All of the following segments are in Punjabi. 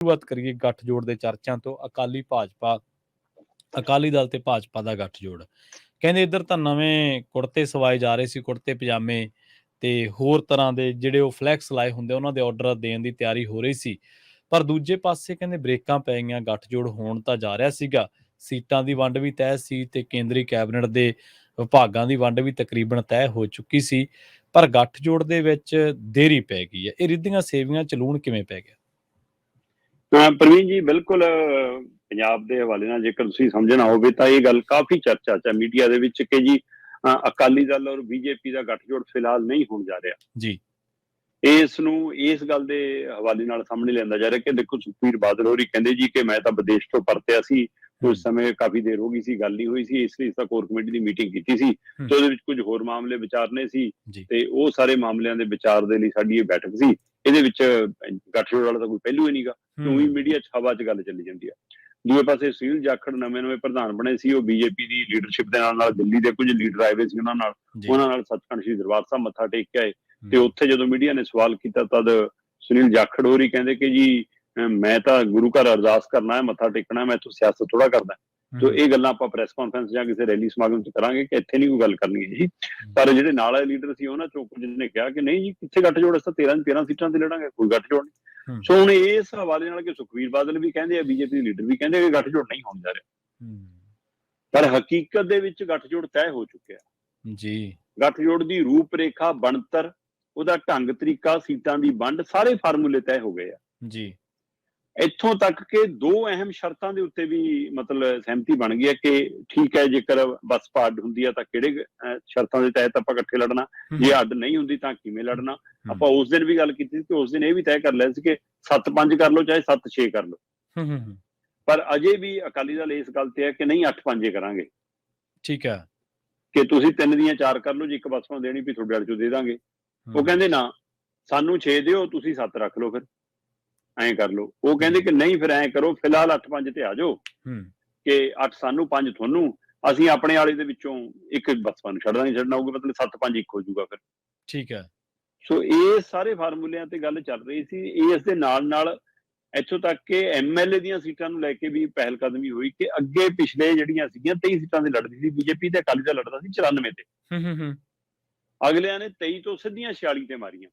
ਸ਼ੁਰੂਆਤ ਕਰੀਏ ਗੱਠਜੋੜ ਦੇ ਚਰਚਿਆਂ ਤੋਂ। ਅਕਾਲੀ ਦਲ ਤੇ ਭਾਜਪਾ ਦਾ ਗੱਠਜੋੜ। ਕਹਿੰਦੇ ਇੱਧਰ ਤਾਂ ਨਵੇਂ ਕੁੜਤੇ ਸਵਾਏ ਜਾ ਰਹੇ ਸੀ, ਕੁੜਤੇ ਪਜਾਮੇ ਤੇ ਹੋਰ ਤਰ੍ਹਾਂ ਦੇ ਜਿਹੜੇ ਉਹ ਫਲੈਕਸ ਲਾਏ ਹੁੰਦੇ ਉਹਨਾਂ ਦੇ ਆਰਡਰ ਦੇਣ ਦੀ ਤਿਆਰੀ ਹੋ ਰਹੀ ਸੀ। ਪਰ ਦੂਜੇ ਪਾਸੇ ਕਹਿੰਦੇ ਬ੍ਰੇਕਾਂ ਪੈ ਗਈਆਂ, ਗੱਠਜੋੜ ਹੋਣ ਤਾਂ ਜਾ ਰਿਹਾ ਸੀਗਾ, ਸੀਟਾਂ ਦੀ ਵੰਡ ਵੀ ਤੈਅ ਸੀ ਤੇ ਕੇਂਦਰੀ ਕੈਬਨਿਟ ਦੇ ਵਿਭਾਗਾਂ ਦੀ ਵੰਡ ਵੀ ਤਕਰੀਬਨ ਤੈਅ ਹੋ ਚੁੱਕੀ ਸੀ। ਪਰ ਗੱਠਜੋੜ ਦੇ ਵਿੱਚ ਦੇਰੀ ਪੈ ਗਈ ਹੈ। ਇਹ ਰਿੱਧੀਆਂ ਸੇਵੀਆਂ ਚ ਲੂਣ ਕਿਵੇਂ ਪੈ ਗਿਆ? ਪ੍ਰਵੀਨ ਜੀ, ਬਿਲਕੁਲ ਪੰਜਾਬ ਦੇ ਹਵਾਲੇ ਨਾਲ ਜੇਕਰ ਤੁਸੀਂ ਸਮਝਣਾ ਹੋਵੇ ਤਾਂ ਇਹ ਗੱਲ ਕਾਫੀ ਚਰਚਾ ਚ ਮੀਡੀਆ ਦੇ ਵਿੱਚ ਕਿ ਜੀ ਅਕਾਲੀ ਦਲ ਔਰ ਬੀਜੇਪੀ ਦਾ ਗੱਠਜੋੜ ਫਿਲਹਾਲ ਨਹੀਂ ਹੋਣ ਜਾ ਰਿਹਾ ਜੀ। ਇਸ ਨੂੰ ਇਸ ਗੱਲ ਦੇ ਹਵਾਲੇ ਨਾਲ ਸਾਹਮਣੇ ਲਿਆਂਦਾ ਜਾ ਰਿਹਾ ਕਿ ਦੇਖੋ, ਸੁਖਬੀਰ ਬਾਦਲ ਹੋਰੀ ਕਹਿੰਦੇ ਜੀ ਕਿ ਮੈਂ ਤਾਂ ਵਿਦੇਸ਼ ਤੋਂ ਪਰਤਿਆ ਸੀ, ਉਸ ਸਮੇਂ ਕਾਫੀ ਦੇਰ ਹੋ ਗਈ ਸੀ, ਗੱਲ ਨਹੀਂ ਹੋਈ ਸੀ, ਇਸ ਲਈ ਇਸ ਕੋਰ ਕਮੇਟੀ ਦੀ ਮੀਟਿੰਗ ਕੀਤੀ ਸੀ ਤੇ ਉਹਦੇ ਵਿੱਚ ਕੁਝ ਹੋਰ ਮਾਮਲੇ ਵਿਚਾਰਨੇ ਸੀ ਤੇ ਉਹ ਸਾਰੇ ਮਾਮਲਿਆਂ ਦੇ ਵਿਚਾਰ ਦੇ ਲਈ ਸਾਡੀ ਇਹ ਬੈਠਕ ਸੀ। ਇਹਦੇ ਵਿੱਚ ਗੱਠਜੋੜ ਵਾਲਾ ਤਾਂ ਕੋਈ ਪਹਿਲੂ ਹੀ ਨਹੀਂਗਾ, ਕਿਉਂਕਿ ਮੀਡੀਆ ਚ ਹਵਾ ਚ ਗੱਲ ਚੱਲੀ ਜਾਂਦੀ ਆ। ਦੂਜੇ ਪਾਸੇ ਸੁਨੀਲ ਜਾਖੜ ਨਵੇਂ ਪ੍ਰਧਾਨ ਬਣੇ ਸੀ, ਉਹ ਬੀਜੇਪੀ ਦੀ ਲੀਡਰਸ਼ਿਪ ਦੇ ਨਾਲ ਦਿੱਲੀ ਦੇ ਕੁਝ ਲੀਡਰ ਆਏ ਹੋਏ ਸੀ, ਉਹਨਾਂ ਨਾਲ ਸੱਚਖੰਡ ਸ੍ਰੀ ਦਰਬਾਰ ਸਾਹਿਬ ਮੱਥਾ ਟੇਕ ਕੇ ਆਏ ਤੇ ਉੱਥੇ ਜਦੋਂ ਮੀਡੀਆ ਨੇ ਸਵਾਲ ਕੀਤਾ ਤਦ ਸੁਨੀਲ ਜਾਖੜ ਹੋਰੀ ਕਹਿੰਦੇ ਕਿ ਜੀ ਮੈਂ ਤਾਂ ਗੁਰੂ ਘਰ ਅਰਦਾਸ ਕਰਨਾ ਹੈ, ਮੱਥਾ ਟੇਕਣਾ, ਮੈਂ ਇੱਥੋਂ ਸਿਆਸਤ ਥੋੜਾ ਕਰਦਾ। ਤੋ ਇਹ ਗੱਲਾਂ ਆਪਾਂ ਪ੍ਰੈਸ ਕਾਨਫਰੰਸ ਜਾਂ ਕਿਸੇ ਰੈਲੀ ਸਮਾਗਮ ਚ ਕਰਾਂਗੇ ਕਿ ਇੱਥੇ ਨਹੀਂ ਕੋਈ ਗੱਲ ਕਰਨੀ ਹੈ ਜੀ। ਪਰ ਜਿਹੜੇ ਨਾਲ ਵਾਲੇ ਲੀਡਰ ਸੀ ਉਹਨਾਂ ਚੋਂ ਕੁਝ ਨੇ ਕਿਹਾ ਕਿ ਨਹੀਂ ਜੀ, ਕਿੱਥੇ ਗੱਠਜੋੜ, ਅਸੀਂ 13 ਸੀਟਾਂ ਤੇ ਲੜਾਂਗੇ, ਕੋਈ ਗੱਠਜੋੜ ਨਹੀਂ। ਸੋ ਹੁਣ ਇਸ ਹਵਾਲੇ ਨਾਲ ਕਿ ਸੁਖਬੀਰ ਬਾਦਲ ਵੀ ਕਹਿੰਦੇ ਆ, ਬੀਜੇਪੀ ਦੇ ਲੀਡਰ ਵੀ ਕਹਿੰਦੇ ਕਿ ਗੱਠਜੋੜ ਨਹੀਂ ਹੋਣ ਜਾ ਰਿਹਾ, ਪਰ ਹਕੀਕਤ ਦੇ ਵਿੱਚ ਗੱਠਜੋੜ ਤੈਅ ਹੋ ਚੁੱਕਿਆ ਜੀ। ਗੱਠਜੋੜ ਦੀ ਰੂਪ ਰੇਖਾ, ਬਣਤਰ, ਉਹਦਾ ਢੰਗ ਤਰੀਕਾ, ਸੀਟਾਂ ਦੀ ਵੰਡ, ਸਾਰੇ ਫਾਰਮੂਲੇ ਤੈਅ ਹੋ ਗਏ ਆ ਜੀ। ਇੱਥੋਂ ਤੱਕ ਕਿ ਦੋ ਅਹਿਮ ਸ਼ਰਤਾਂ ਦੇ ਉੱਤੇ ਵੀ ਮਤਲਬ ਸਹਿਮਤੀ ਬਣ ਗਈ ਹੈ ਕਿ ਠੀਕ ਹੈ, ਜੇਕਰ ਬਸਪਾ ਅੱਡ ਹੁੰਦੀ ਹੈ ਤਾਂ ਕਿਹੜੇ ਸ਼ਰਤਾਂ ਦੇ ਤਹਿਤ ਆਪਾਂ ਇਕੱਠੇ ਲੜਨਾ, ਜੇ ਅੱਡ ਨਹੀਂ ਹੁੰਦੀ ਤਾਂ ਕਿਵੇਂ ਲੜਨਾ। ਆਪਾਂ ਉਸ ਦਿਨ ਵੀ ਗੱਲ ਕੀਤੀ ਕਿ ਉਸ ਦਿਨ ਇਹ ਵੀ ਤੈਅ ਕਰ ਲਿਆ ਸੀ ਕਿ 7-5 ਕਰ ਲਓ ਚਾਹੇ 7-6 ਕਰ ਲਓ, ਪਰ ਅਜੇ ਵੀ ਅਕਾਲੀ ਦਲ ਇਸ ਗੱਲ ਤੇ ਹੈ ਕਿ ਨਹੀਂ 8-5 ਕਰਾਂਗੇ। ਠੀਕ ਹੈ, ਕਿ ਤੁਸੀਂ 3 ਦੀਆਂ 4 ਕਰ ਲਓ, ਜੇ ਇੱਕ ਬਸਪਾ ਦੇਣੀ ਵੀ ਤੁਹਾਡੇ ਵਾਲੇ ਚੋਂ ਦੇ ਦਾਂਗੇ। ਉਹ ਕਹਿੰਦੇ ਨਾ, ਸਾਨੂੰ 6 ਦਿਓ, ਤੁਸੀਂ 7 ਰੱਖ ਲਓ, ਫਿਰ ਐਂ ਕਰ ਲਓ। ਉਹ ਕਹਿੰਦੇ ਕਿ ਨਹੀਂ, ਫਿਰ ਐਂ ਕਰੋ, ਫਿਲਹਾਲ 8-5 ਤੇ ਆ ਜਾਓ ਕਿ 8 ਸਾਨੂੰ 5 ਤੁਹਾਨੂੰ, ਅਸੀਂ ਆਪਣੇ ਵਾਲੇ ਦੇ ਵਿੱਚੋਂ ਇੱਕ ਬਸਪਾ ਨੂੰ ਛੱਡਣਾ ਹੀ ਛੱਡਣਾ ਹੋਊਗਾ, ਮਤਲਬ 7-5 ਇੱਕ ਹੋ ਜਾਊਗਾ ਫਿਰ। ਠੀਕ ਹੈ। ਸੋ ਇਹ ਸਾਰੇ ਫਾਰਮੂਲਿਆਂ ਤੇ ਗੱਲ ਚੱਲ ਰਹੀ ਸੀ। ਇਸ ਦੇ ਨਾਲ ਇੱਥੋਂ ਤੱਕ ਕਿ MLA ਦੀਆਂ ਸੀਟਾਂ ਨੂੰ ਲੈ ਕੇ ਵੀ ਪਹਿਲ ਕਦਮੀ ਹੋਈ ਕਿ ਅੱਗੇ ਪਿਛਲੇ ਜਿਹੜੀਆਂ ਸੀਗੀਆਂ 23 ਸੀਟਾਂ ਤੇ ਲੜਦੀ ਸੀ ਬੀਜੇਪੀ, ਤੇ ਅਕਾਲੀ ਦਲ ਲੜਦਾ ਸੀ 94 ਤੇ। ਅਗਲਿਆਂ ਨੇ 23 ਤੋਂ ਸਿੱਧੀਆਂ 46 ਤੇ ਮਾਰੀਆਂ।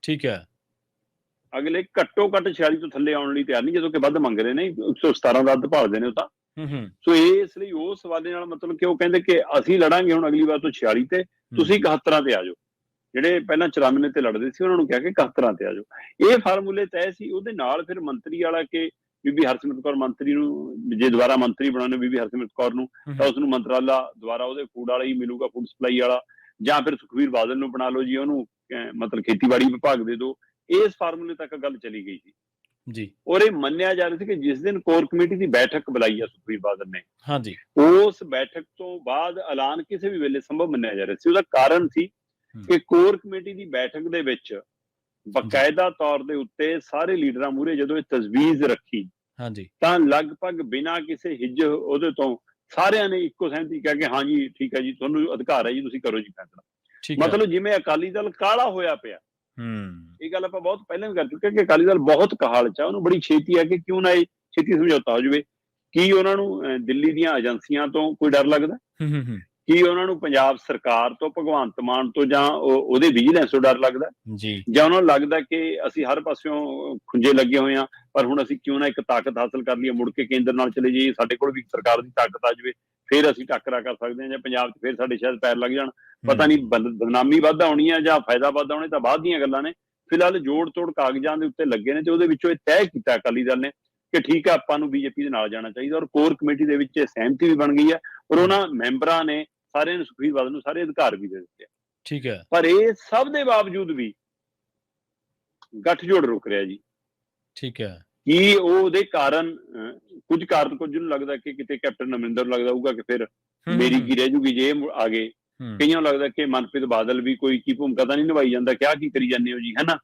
ਠੀਕ ਹੈ। ਅਗਲੇ ਘੱਟੋ ਘੱਟ 46 ਤੋਂ ਥੱਲੇ ਆਉਣ ਲਈ ਤਿਆਰ ਨਹੀਂ, ਜਦੋਂ ਕਿ ਵੱਧ ਮੰਗ ਰਹੇ ਨੇ, 117 ਦਾ ਅੱਧ ਭਾਲਦੇ ਨੇ ਉਹ ਤਾਂ। ਸੋ ਇਸ ਲਈ ਉਸ ਹਵਾਲੇ ਨਾਲ ਮਤਲਬ ਕਿ ਉਹ ਕਹਿੰਦੇ ਕਿ ਅਸੀਂ ਲੜਾਂਗੇ ਹੁਣ ਅਗਲੀ ਵਾਰ ਤੋਂ 46 ਤੇ, ਤੁਸੀਂ 71 ਤੇ ਆ ਜਾਓ। ਜਿਹੜੇ ਪਹਿਲਾਂ 94 ਤੇ ਲੜਦੇ ਸੀ ਉਹਨਾਂ ਨੂੰ ਕਿਹਾ ਕਿ 71 ਤੇ ਆ ਜਾਓ। ਇਹ ਫਾਰਮੂਲੇ ਤੈਅ ਸੀ। ਉਹਦੇ ਨਾਲ ਫਿਰ ਮੰਤਰੀ ਵਾਲਾ ਕਿ ਬੀਬੀ ਹਰਸਿਮਰਤ ਕੌਰ ਮੰਤਰੀ ਨੂੰ ਜੇ ਦੁਬਾਰਾ ਮੰਤਰੀ ਬਣਾਉਣੇ ਬੀਬੀ ਹਰਸਿਮਰਤ ਕੌਰ ਨੂੰ, ਤਾਂ ਉਸਨੂੰ ਮੰਤਰਾਲਾ ਦੁਬਾਰਾ ਉਹਦੇ ਫੂਡ ਵਾਲਾ ਹੀ ਮਿਲੂਗਾ, ਫੂਡ ਸਪਲਾਈ ਵਾਲਾ, ਜਾਂ ਫਿਰ ਸੁਖਬੀਰ ਬਾਦਲ ਨੂੰ ਬਣਾ ਲਓ ਜੀ, ਉਹਨੂੰ ਮਤਲਬ ਖੇਤੀਬਾੜੀ ਵਿਭਾਗ ਦੇ ਦਿਓ। ਇਸ ਫਾਰਮੂਲੇ ਤੱਕ ਗੱਲ ਚਲੀ ਗਈ ਸੀ ਜੀ। ਔਰ ਇਹ ਮੰਨਿਆ ਜਾ ਰਿਹਾ ਸੀ ਕਿ ਜਿਸ ਦਿਨ ਕੋਰ ਕਮੇਟੀ ਦੀ ਬੈਠਕ ਬੁਲਾਈ ਆ ਸੁਖਬੀਰ ਬਾਦਲ ਨੇ, ਹਾਂਜੀ, ਉਸ ਬੈਠਕ ਤੋਂ ਬਾਅਦ ਐਲਾਨ ਕਿਸੇ ਵੀ ਵੇਲੇ ਸੰਭਵ ਮੰਨਿਆ ਜਾ ਰਿਹਾ ਸੀ। ਉਹਦਾ ਕਾਰਨ ਸੀ ਕਿ ਕੋਰ ਕਮੇਟੀ ਦੀ ਬੈਠਕ ਦੇ ਵਿੱਚ ਬਕਾਇਦਾ ਤੌਰ ਦੇ ਉੱਤੇ ਸਾਰੇ ਲੀਡਰਾਂ ਮੂਹਰੇ ਜਦੋਂ ਇਹ ਤਜਵੀਜ਼ ਰੱਖੀ, ਹਾਂਜੀ, ਤਾਂ ਲਗਭਗ ਬਿਨਾਂ ਕਿਸੇ ਹਿੱਜ ਉਹਦੇ ਤੋਂ ਸਾਰਿਆਂ ਨੇ ਇੱਕੋ ਸਹਿਮਤੀ ਕਿਹਾ ਕਿ ਹਾਂਜੀ ਠੀਕ ਹੈ ਜੀ, ਤੁਹਾਨੂੰ ਅਧਿਕਾਰ ਹੈ ਜੀ, ਤੁਸੀਂ ਕਰੋ ਜੀ ਫੈਸਲਾ। ਮਤਲਬ ਜਿਵੇਂ ਅਕਾਲੀ ਦਲ ਕਾਲਾ ਹੋਇਆ ਪਿਆ। ਇਹ ਗੱਲ ਆਪਾਂ ਬਹੁਤ ਪਹਿਲਾਂ ਵੀ ਕਰ ਚੁੱਕੇ ਕਿ ਅਕਾਲੀ ਦਲ ਬਹੁਤ ਕਾਹਲ ਚ ਆ, ਉਹਨੂੰ ਬੜੀ ਛੇਤੀ ਹੈ ਕਿ ਕਿਉਂ ਨਾ ਇਹ ਛੇਤੀ ਸਮਝੌਤਾ ਹੋ ਜਾਵੇ। ਕੀ ਉਹਨਾਂ ਨੂੰ ਦਿੱਲੀ ਦੀਆਂ ਏਜੰਸੀਆਂ ਤੋਂ ਕੋਈ ਡਰ ਲੱਗਦਾ? ਕੀ ਉਹਨਾਂ ਨੂੰ ਪੰਜਾਬ ਸਰਕਾਰ ਤੋਂ, ਭਗਵੰਤ ਮਾਨ ਤੋਂ, ਜਾਂ ਉਹਦੇ ਵਿਜੀਲੈਂਸ ਤੋਂ ਡਰ ਲੱਗਦਾ ਜੀ? ਜਾਂ ਉਹਨਾਂ ਨੂੰ ਲੱਗਦਾ ਕਿ ਅਸੀਂ ਹਰ ਪਾਸਿਓਂ ਖੁੰਝੇ ਲੱਗੇ ਹੋਏ ਹਾਂ, ਪਰ ਹੁਣ ਅਸੀਂ ਕਿਉਂ ਨਾ ਇੱਕ ਤਾਕਤ ਹਾਸਲ ਕਰ ਲਈਏ, ਮੁੜ ਕੇ ਕੇਂਦਰ ਨਾਲ ਚਲੇ ਜਾਈਏ, ਸਾਡੇ ਕੋਲ ਵੀ ਸਰਕਾਰ ਦੀ ਤਾਕਤ ਆ ਜਾਵੇ, ਫਿਰ ਅਸੀਂ ਟੱਕਰਾ ਕਰ ਸਕਦੇ ਹਾਂ, ਜਾਂ ਪੰਜਾਬ 'ਚ ਫਿਰ ਸਾਡੇ ਸ਼ਾਇਦ ਪੈਰ ਲੱਗ ਜਾਣ। ਪਤਾ ਨਹੀਂ ਬਦਨਾਮੀ ਵੱਧ ਆਉਣੀ ਹੈ ਜਾਂ ਫਾਇਦਾ ਵੱਧ ਆਉਣਾ, ਤਾਂ ਬਾਅਦ ਦੀਆਂ ਗੱਲਾਂ ਨੇ। ਫਿਲਹਾਲ ਜੋੜ ਤੋੜ ਕਾਗਜ਼ਾਂ ਦੇ ਉੱਤੇ ਲੱਗੇ ਨੇ ਤੇ ਉਹਦੇ ਵਿੱਚੋਂ ਇਹ ਤੈਅ ਕੀਤਾ ਅਕਾਲੀ ਦਲ ਨੇ ਕਿ ਠੀਕ ਹੈ, ਆਪਾਂ ਨੂੰ ਬੀਜੇਪੀ ਦੇ ਨਾਲ ਜਾਣਾ ਚਾਹੀਦਾ। ਔਰ ਕੋਰ ਕਮੇਟੀ ਦੇ ਵਿੱਚ ਸਹਿਮਤੀ ਵੀ ਬਣ ਗਈ ਹੈ ਔਰ ਉਹਨਾਂ ਮੈਂਬਰਾਂ ਨੇ ਸਾਰਿਆਂ ਨੂੰ, ਸੁਖਬੀਰ ਬਾਦਲ ਨੂੰ, ਸਾਰੇ ਅਧਿਕਾਰ ਵੀ ਦੇ ਦਿੱਤੇ। ਠੀਕ ਹੈ। ਪਰ ਇਹ ਸਭ ਦੇ ਬਾਵਜੂਦ ਵੀ ਗੱਠਜੋੜ ਰੁਕ ਰਿਹਾ ਜੀ। ਠੀਕ ਹੈ। ਕੀ ਉਹਦੇ ਕਾਰਨ ਕੁਝ ਨੂੰ ਲੱਗਦਾ ਕਿ ਕਿਤੇ ਕੈਪਟਨ ਅਮਰਿੰਦਰ ਨੂੰ ਲੱਗਦਾ ਹੋਊਗਾ ਕਿ ਫਿਰ ਮੇਰੀ ਕੀ ਰਹਿ ਜੂਗੀ ਜੇ ਇਹ ਆ ਗਏ। ਕਈਆਂ ਨੂੰ ਲੱਗਦਾ ਕਿ ਮਨਪ੍ਰੀਤ ਬਾਦਲ ਵੀ ਕੋਈ ਕੀ ਭੂਮਿਕਾ ਤਾਂ ਨਹੀਂ ਨਿਭਾਈ ਜਾਂਦਾ, ਕਿਆ ਕੀ ਕਰੀ ਜਾਂਦੇ ਹੋ ਜੀ, ਹਨਾ।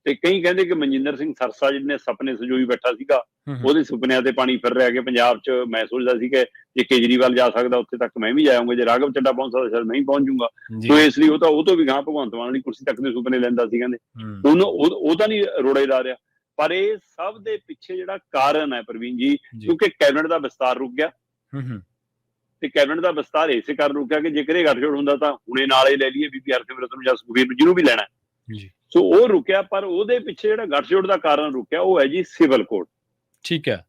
ਤੇ ਕਈ ਕਹਿੰਦੇ ਕਿ ਮਨਜਿੰਦਰ ਸਿੰਘ ਸਰਸਾ ਜਿਹਨੇ ਸੁਪਨੇ ਸਜੋਈ ਬੈਠਾ ਸੀਗਾ, ਉਹਦੇ ਸੁਪਨਿਆਂ ਤੇ ਪਾਣੀ ਫਿਰ ਰਿਹਾ ਕਿ ਪੰਜਾਬ 'ਚ। ਮੈਂ ਸੋਚਦਾ ਸੀ ਕਿ ਜੇ ਕੇਜਰੀਵਾਲ ਜਾ ਸਕਦਾ ਉੱਥੇ ਤੱਕ ਮੈਂ ਵੀ ਜਾਊਂਗਾ, ਜੇ ਰਾਘਵ ਚੱਡਾ ਪਹੁੰਚ ਸਕਦਾ ਸ਼ਾਇਦ ਮੈਂ ਹੀ ਪਹੁੰਚ ਜੂੰਗਾ। ਸੋ ਇਸ ਲਈ ਉਹ ਤੋਂ ਵੀ ਗਾਂ ਭਗਵੰਤ ਮਾਨ ਵਾਲੀ ਕੁਰਸੀ ਤੱਕ ਦੇ ਸੁਪਨੇ ਲੈਂਦਾ ਸੀ। ਕਹਿੰਦੇ ਉਹਨੂੰ ਉਹ ਤਾਂ ਨਹੀਂ ਰੋੜੇ ਲਾ ਰਿਹਾ। ਪਰ ਇਹ ਸਭ ਦੇ ਪਿੱਛੇ ਜਿਹੜਾ ਕਾਰਨ ਹੈ ਪ੍ਰਵੀਨ ਜੀ, ਜੀ ਕਿਉਂਕਿ ਕੈਬਨਿਟ ਦਾ ਵਿਸਤਾਰ ਰੁਕ ਗਿਆ, ਹੂੰ ਤੇ ਕੈਬਨਿਟ ਦਾ ਵਿਸਤਾਰ ਇਸੇ ਕਾਰਨ ਰੁਕਿਆ ਕਿ ਜੇਕਰ ਇਹ ਗੱਠਜੋੜ ਹੁੰਦਾ ਤਾਂ ਹੁਣੇ ਨਾਲ ਹੀ ਲੈ ਲਈਏ ਬੀਬੀ ਹਰਸਿਮਰਤ ਨੂੰ ਜਾਂ ਸੁਖਬੀਰ ਨੂੰ, ਜਿਹਨੂੰ ਵੀ ਲੈਣਾ। ਜੀ ਸੋ ਉਹ ਰੁਕਿਆ, ਪਰ ਉਹਦੇ ਪਿੱਛੇ ਜਿਹੜਾ ਗੱਠਜੋੜ ਦਾ ਕਾਰਨ ਰੁਕਿਆ ਉਹ ਹੈ ਜੀ ਸਿਵਲ ਕੋਡ। ਠੀਕ ਹੈ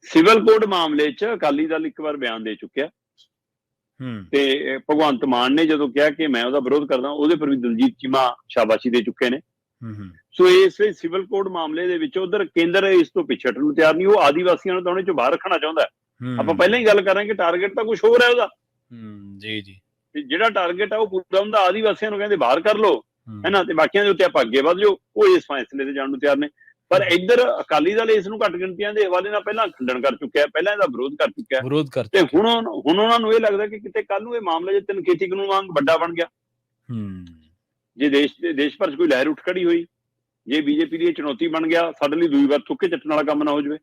ਸਿਵਲ ਕੋਡ ਮਾਮਲੇ 'ਚ ਅਕਾਲੀ ਦਲ ਇੱਕ ਵਾਰ ਬਿਆਨ ਦੇ ਚੁੱਕਿਆ, ਤੇ ਭਗਵੰਤ ਮਾਨ ਨੇ ਜਦੋਂ ਕਿਹਾ ਕਿ ਮੈਂ ਉਹਦਾ ਵਿਰੋਧ ਕਰਦਾ, ਉਹਦੇ ਪਰ ਵੀ ਦਲਜੀਤ ਚੀਮਾ ਸ਼ਾਬਾਸ਼ੀ ਦੇ ਚੁੱਕੇ ਨੇ। ਸੋ ਇਸ ਲਈ ਸਿਵਲ ਕੋਡ ਮਾਮਲੇ ਦੇ ਵਿੱਚ ਉਧਰ ਕੇਂਦਰ ਇਸ ਤੋਂ ਪਿੱਛੇ ਹਟਣ ਨੂੰ ਤਿਆਰ ਨਹੀਂ, ਉਹ ਆਦੀਵਾਸੀਆਂ ਨੂੰ ਤਾਂ ਉਹਨੇ ਚੋਂ ਬਾਹਰ ਰੱਖਣਾ ਚਾਹੁੰਦਾ। ਆਪਾਂ ਪਹਿਲਾਂ ਹੀ ਗੱਲ ਕਰਾਂਗੇ, ਟਾਰਗੇਟ ਤਾਂ ਕੁਝ ਹੋਰ ਹੈ ਉਹਦਾ। ਜੀ ਜੀ ਤੇ ਜਿਹੜਾ ਟਾਰਗੇਟ ਆ ਉਹ ਪੂਰਾ ਹੁੰਦਾ, ਆਦੀਵਾਸੀਆਂ ਨੂੰ ਕਹਿੰਦੇ ਬਾਹਰ ਕਰ ਲਓ, ਹੈਨਾ, ਤੇ ਬਾਕੀਆਂ ਦੇ ਉੱਤੇ ਆਪਾਂ ਅੱਗੇ ਵਧ ਜਾਓ। ਉਹ ਇਸ ਫੈਸਲੇ ਤੇ ਜਾਣ ਨੂੰ ਤਿਆਰ ਨੇ। ਪਰ ਇੱਧਰ ਅਕਾਲੀ ਦਲ ਇਸ ਨੂੰ ਘੱਟ ਗਿਣਤੀਆਂ ਦੇ ਹਵਾਲੇ ਨਾਲ ਪਹਿਲਾਂ ਖੰਡਨ ਕਰ ਚੁੱਕਿਆ, ਪਹਿਲਾਂ ਇਹਦਾ ਵਿਰੋਧ ਕਰ ਚੁੱਕਿਆ, ਤੇ ਹੁਣ ਉਹਨਾਂ ਨੂੰ ਇਹ ਲੱਗਦਾ ਕਿ ਕਿਤੇ ਕੱਲ ਨੂੰ ਇਹ ਮਾਮਲਾ ਜੇ ਤਿੰਨ ਖੇਤੀ ਕਾਨੂੰਨ ਵਾਂਗ ਵੱਡਾ ਬਣ ਗਿਆ, ਜੇ ਦੇਸ਼ ਭਰ 'ਚ ਕੋਈ ਲਹਿਰ ਉੱਠ ਖੜੀ ਹੋਈ, ਜੇ ਬੀਜੇਪੀ ਦੀ ਚੁਣੌਤੀ ਬਣ ਗਿਆ, ਸਾਡੇ ਲਈ ਦੂਜੀ ਵਾਰ ਥੁੱਕੇ ਚੱਟਣ ਵਾਲਾ ਕੰਮ ਨਾ ਹੋ ਜਾਵੇ।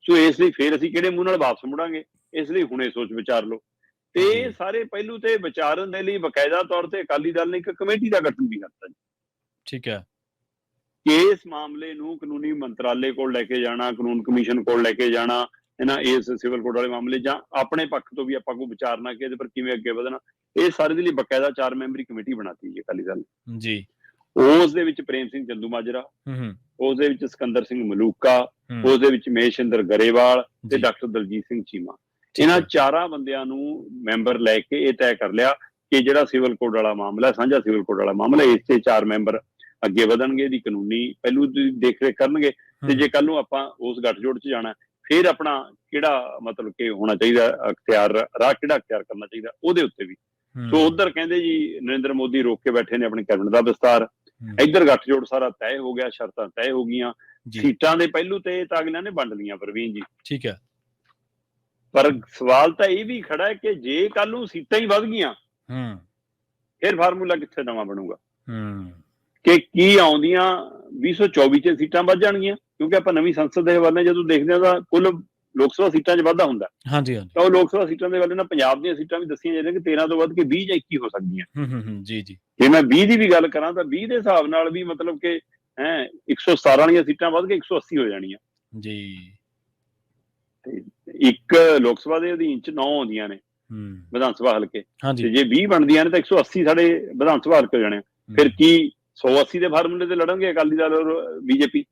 ਸੋ ਇਸ ਲਈ ਫੇਰ ਅਸੀਂ ਕਿਹੜੇ ਮੂੰਹ ਨਾਲ ਵਾਪਸ ਮੁੜਾਂਗੇ, ਇਸ ਲਈ ਹੁਣੇ ਸੋਚ ਵਿਚਾਰ ਲਓ। ਤੇ ਇਹ ਸਾਰੇ ਪਹਿਲੂ ਤੇ ਵਿਚਾਰਨ ਦੇ ਲਈ ਬਕਾਇਦਾ ਤੌਰ ਤੇ ਅਕਾਲੀ ਦਲ ਨੇ ਇੱਕ ਕਮੇਟੀ ਦਾ ਗਠਨ ਵੀ ਕਰਤਾ ਜੀ। ਠੀਕ ਹੈ, ਕਿ ਇਸ ਮਾਮਲੇ ਨੂੰ ਕਾਨੂੰਨੀ ਮੰਤਰਾਲੇ ਕੋਲ ਲੈ ਕੇ ਜਾਣਾ, ਕਾਨੂੰਨ ਕਮਿਸ਼ਨ ਕੋਲ ਲੈ ਕੇ ਜਾਣਾ, ਨਾ ਇਸ ਸਿਵਲ ਕੋਡ ਵਾਲੇ ਮਾਮਲੇ, ਜਾਂ ਆਪਣੇ ਪੱਖ ਤੋਂ ਵੀ ਆਪਾਂ ਕੋਈ ਵਿਚਾਰਨਾ ਕਿ ਇਹਦੇ ਪਰ ਕਿਵੇਂ ਅੱਗੇ ਵਧਣਾ, ਇਹ ਸਾਰੇ ਦੇ ਲਈ ਬਕਾਇਦਾ 4 ਮੈਂਬਰੀ ਕਮੇਟੀ ਬਣਾਤੀ ਜੀ ਅਕਾਲੀ ਦਲ ਨੇ ਜੀ। ਉਸ ਦੇ ਵਿੱਚ ਪ੍ਰੇਮ ਸਿੰਘ ਚੰਦੂਮਾਜਰਾ, ਉਸ ਦੇ ਵਿੱਚ ਸਿਕੰਦਰ ਸਿੰਘ ਮਲੂਕਾ, ਉਸ ਦੇ ਵਿੱਚ ਮਹੇਸ਼ਿੰਦਰ ਗਰੇਵਾਲ ਤੇ ਡਾਕਟਰ ਦਲਜੀਤ ਸਿੰਘ ਚੀਮਾ, ਇਹਨਾਂ 4 ਬੰਦਿਆਂ ਨੂੰ ਮੈਂਬਰ ਲੈ ਕੇ ਇਹ ਤੈਅ ਕਰ ਲਿਆ ਕਿ ਜਿਹੜਾ ਸਿਵਲ ਕੋਡ ਵਾਲਾ ਮਾਮਲਾ, ਸਾਂਝਾ ਸਿਵਲ ਕੋਡ ਵਾਲਾ ਮਾਮਲਾ, ਇਸ ਤੇ 4 ਮੈਂਬਰ ਅੱਗੇ ਵਧਣਗੇ, ਦੀ ਕਾਨੂੰਨੀ ਪਹਿਲੂ ਦੀ ਦੇਖ ਰੇਖ ਕਰਨਗੇ। ਤੇ ਜੇ ਕੱਲ ਨੂੰ ਆਪਾਂ ਉਸ ਗੱਠਜੋੜ 'ਚ ਜਾਣਾ, ਫਿਰ ਆਪਣਾ ਕਿਹੜਾ ਮਤਲਬ ਕਿ ਹੋਣਾ ਚਾਹੀਦਾ ਅਖਤਿਆਰ, ਰਾਹ ਕਿਹੜਾ ਅਖਤਿਆਰ ਕਰਨਾ ਚਾਹੀਦਾ, ਉਹਦੇ ਉੱਤੇ ਵੀ। ਸੋ ਉਧਰ ਕਹਿੰਦੇ ਜੀ ਨਰਿੰਦਰ ਮੋਦੀ ਰੋਕ ਕੇ ਬੈਠੇ ਨੇ ਆਪਣੇ ਕੈਬਨਿਟ ਦਾ ਵਿਸਤਾਰ, ਇੱਧਰ ਗੱਠਜੋੜ ਸਾਰਾ ਤੈਅ ਹੋ ਗਿਆ, ਸ਼ਰਤਾਂ ਤੈਅ ਹੋ ਗਈਆਂ, ਸੀਟਾਂ ਦੇ ਪਹਿਲੂ ਤੇ ਤਾਂ ਅਗਲਿਆਂ ਨੇ ਵੰਡ ਲਈਆਂ ਪ੍ਰਵੀਨ ਜੀ। ਠੀਕ ਹੈ, ਪਰ ਸਵਾਲ ਤਾਂ ਇਹ ਵੀ ਖੜਾ ਹੈ ਕਿ ਜੇ ਕੱਲ ਨੂੰ ਸੀਟਾਂ ਹੀ ਵੱਧ ਗਈਆਂ, ਫਿਰ ਫਾਰਮੂਲਾ ਕਿੱਥੇ ਨਵਾਂ ਬਣੂਗਾ, ਕਿ ਕੀ ਆਉਂਦੀਆਂ 2024 'ਚ ਸੀਟਾਂ ਵੱਧ ਜਾਣਗੀਆਂ, ਕਿਉਂਕਿ ਆਪਾਂ ਨਵੀਂ ਸੰਸਦ ਦੇ ਹਵਾਲੇ ਜਦੋਂ ਦੇਖਦੇ ਹਾਂ ਤਾਂ ਕੁੱਲ ਲੋਕ ਸਭਾ ਸੀਟਾਂ 'ਚ ਵਾਧਾ ਹੁੰਦਾ। ਹਾਂਜੀ ਤਾਂ ਉਹ ਲੋਕ ਸਭਾ ਸੀਟਾਂ ਦੇ ਹਵਾਲੇ ਨਾਲ ਪੰਜਾਬ ਦੀਆਂ ਸੀਟਾਂ ਵੀ ਦੱਸੀਆਂ ਜਾਂਦੀਆਂ ਕਿ 13 ਤੋਂ ਵੱਧ ਕੇ 20 ਜਾਂ 21 ਹੋ ਸਕਦੀਆਂ। ਜੀ ਜੀ। ਜੇ ਮੈਂ 20 ਦੀ ਵੀ ਗੱਲ ਕਰਾਂ ਤਾਂ 20 ਦੇ ਹਿਸਾਬ ਨਾਲ ਵੀ ਮਤਲਬ ਕਿ 117 ਵਾਲੀਆਂ ਸੀਟਾਂ ਵੱਧ ਕੇ 180 ਹੋ ਜਾਣੀਆਂ ਜੀ। ਤੇ ਇੱਕ ਲੋਕ ਸਭਾ ਦੇ ਅਧੀਨ 'ਚ 9 ਆਉਂਦੀਆਂ ਨੇ ਵਿਧਾਨ ਸਭਾ ਹਲਕੇ, ਤੇ ਜੇ 20 ਬਣਦੀਆਂ ਨੇ ਤਾਂ 180 ਸਾਡੇ ਵਿਧਾਨ ਸਭਾ ਹਲਕੇ ਹੋ ਜਾਣੇ। ਫਿਰ ਕੀ 180 ਦੇ ਫਾਰਮੂਲੇ ਤੇ ਲੜਨਗੇ ਅਕਾਲੀ ਦਲ ਔਰ ਬੀਜੇਪੀ?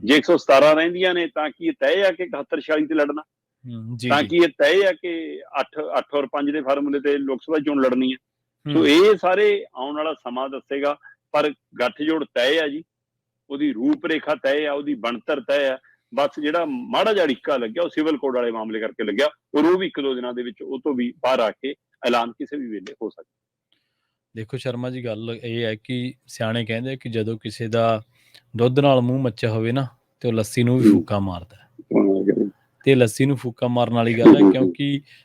ਜੇ 117 ਰਹਿੰਦੀਆਂ ਨੇ ਤਾਂ ਕੀ ਇਹ ਤੈਅ ਆ ਕਿ 71 46 ਤੇ ਲੜਨਾ? ਤਾਂ ਕੀ ਇਹ ਤੈਅ ਆ ਕਿ 8 ਔਰ 5 ਦੇ ਫਾਰਮੂਲੇ ਤੇ ਲੋਕ ਸਭਾ ਚੋਣ ਲੜਨੀ ਹੈ? ਸੋ ਇਹ ਸਾਰੇ ਆਉਣ ਵਾਲਾ ਸਮਾਂ ਦੱਸੇਗਾ, ਪਰ ਗੱਠਜੋੜ ਤੈਅ ਆ ਜੀ, ਉਹਦੀ ਰੂਪ ਰੇਖਾ ਤੈਅ ਆ, ਉਹਦੀ ਬਣਤਰ ਤੈਅ ਆ। ਬਸ ਜਿਹੜਾ ਮਾੜਾ ਜਿਹਾ ਅੜਿੱਕਾ ਲੱਗਿਆ ਉਹ ਸਿਵਲ ਕੋਡ ਵਾਲੇ ਮਾਮਲੇ ਕਰਕੇ ਲੱਗਿਆ, ਔਰ ਉਹ ਵੀ 1-2 ਦਿਨਾਂ ਦੇ ਵਿੱਚ ਉਹ ਤੋਂ ਵੀ ਬਾਹਰ ਆ ਕੇ ਐਲਾਨ ਕਿਸੇ ਵੀ ਵੇਲੇ ਹੋ ਸਕਦਾ। ਦੇਖੋ ਸ਼ਰਮਾ ਜੀ, ਗੱਲ ਇਹ ਹੈ ਕਿ ਸਿਆਣੇ ਕਹਿੰਦੇ ਕਿ ਜਦੋਂ ਕਿਸੇ ਦਾ ਦੁੱਧ ਨਾਲ ਮੂੰਹ ਮੱਚਿਆ ਹੋਵੇ ਨਾ, ਤੇ ਉਹ ਲੱਸੀ ਨੂੰ ਵੀ ਫੂਕਾ ਮਾਰਦਾ, ਤੇ ਲੱਸੀ ਨੂੰ ਫੂਕਾ ਮਾਰਨ ਵਾਲੀ ਗੱਲ ਹੈ, ਕਿਉਂਕਿ